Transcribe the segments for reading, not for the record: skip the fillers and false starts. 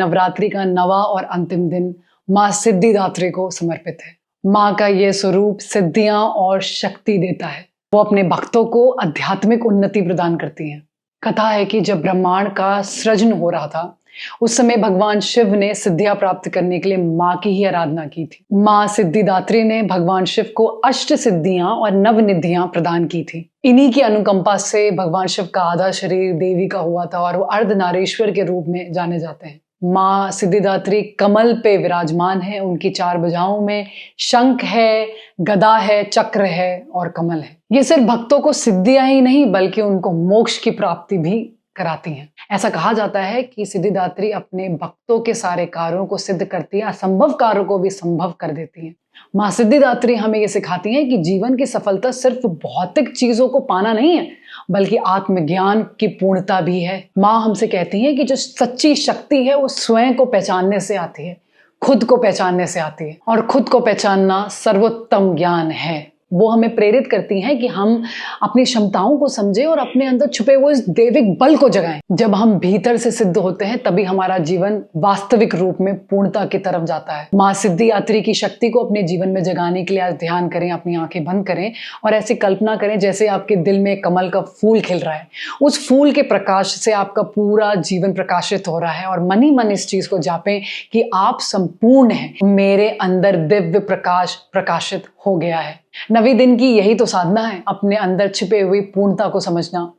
नवरात्रि का नवा और अंतिम दिन माँ सिद्धिदात्री को समर्पित है। माँ का ये स्वरूप सिद्धियां और शक्ति देता है। वो अपने भक्तों को आध्यात्मिक उन्नति प्रदान करती हैं। कथा है कि जब ब्रह्मांड का सृजन हो रहा था, उस समय भगवान शिव ने सिद्धियां प्राप्त करने के लिए माँ की ही आराधना की थी। माँ सिद्धिदात्री ने भगवान शिव को अष्ट सिद्धियां और नवनिधियां प्रदान की थी। इन्हीं की अनुकंपा से भगवान शिव का आधा शरीर देवी का हुआ था और वो अर्धनारीश्वर के रूप में जाने जाते हैं। माँ सिद्धिदात्री कमल पे विराजमान है। उनकी चार भुजाओं में शंख है, गदा है, चक्र है और कमल है। ये सिर्फ भक्तों को सिद्धियां ही नहीं बल्कि उनको मोक्ष की प्राप्ति भी कराती हैं। ऐसा कहा जाता है कि सिद्धिदात्री अपने भक्तों के सारे कार्यों को सिद्ध करती है, असंभव कार्यों को भी संभव कर देती है। माँ सिद्धिदात्री हमें ये सिखाती हैं कि जीवन की सफलता सिर्फ भौतिक चीजों को पाना नहीं है बल्कि आत्मज्ञान की पूर्णता भी है। माँ हमसे कहती हैं कि जो सच्ची शक्ति है वो स्वयं को पहचानने से आती है, खुद को पहचानने से आती है और खुद को पहचानना सर्वोत्तम ज्ञान है। वो हमें प्रेरित करती हैं कि हम अपनी क्षमताओं को समझें और अपने अंदर छुपे हुए इस दैविक बल को जगाएं। जब हम भीतर से सिद्ध होते हैं तभी हमारा जीवन वास्तविक रूप में पूर्णता की तरफ जाता है। माँ सिद्धिदात्री की शक्ति को अपने जीवन में जगाने के लिए आज ध्यान करें, अपनी आंखें बंद करें और ऐसी कल्पना करें जैसे आपके दिल में कमल का फूल खिल रहा है। उस फूल के प्रकाश से आपका पूरा जीवन प्रकाशित हो रहा है और मन ही मन इस चीज को जापें कि आप संपूर्ण हैं। मेरे अंदर दिव्य प्रकाश प्रकाशित हो गया है। नवे दिन की यही तो साधना है, अपने अंदर छिपे हुई पूर्णता को समझना।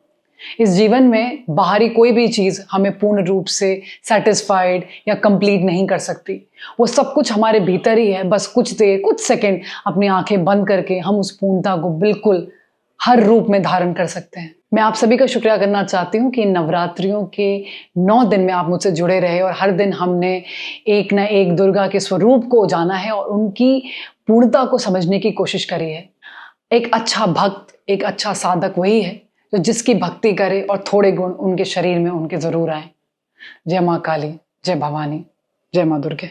इस जीवन में बाहरी कोई भी चीज हमें पूर्ण रूप से सेटिस्फाइड या कंप्लीट नहीं कर सकती। वो सब कुछ हमारे भीतर ही है। बस कुछ देर, कुछ सेकंड अपनी आंखें बंद करके हम उस पूर्णता को बिल्कुल हर रूप में धारण कर सकते हैं। मैं आप सभी का शुक्रिया करना चाहती हूँ कि नवरात्रियों के 9 दिन में आप मुझसे जुड़े रहे और हर दिन हमने एक न एक दुर्गा के स्वरूप को जाना है और उनकी पूर्णता को समझने की कोशिश करी है। एक अच्छा भक्त, एक अच्छा साधक वही है जो जिसकी भक्ति करे और थोड़े गुण उनके शरीर में उनके जरूर आए। जय माँ काली, जय भवानी, जय माँ दुर्गे।